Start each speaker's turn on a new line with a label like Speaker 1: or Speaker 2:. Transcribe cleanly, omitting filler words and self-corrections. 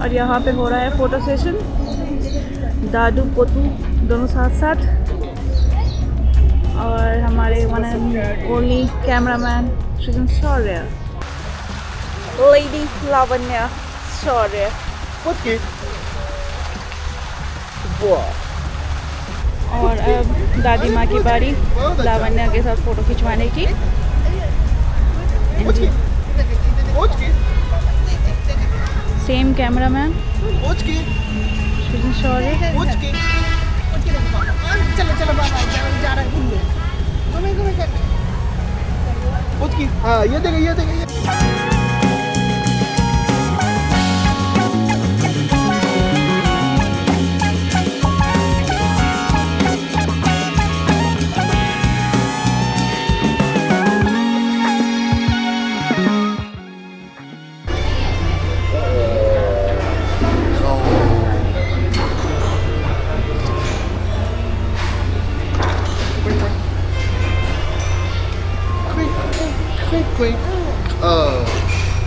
Speaker 1: और यहाँ पे हो रहा है फ़ोटो सेशन, दादू पोतू दोनों साथ साथ, और हमारे one and only cameraman Srijan Shaurya, lady Lavanya Shaurya. और अब दादी माँ की बारी लावण्या के साथ फ़ोटो खिंचवाने की। सेम कैमरामैन श्रीजन शौर्य।
Speaker 2: चलो चलो बाबा जा रहा है घूमने। हाँ ये देखे ये देखे quick.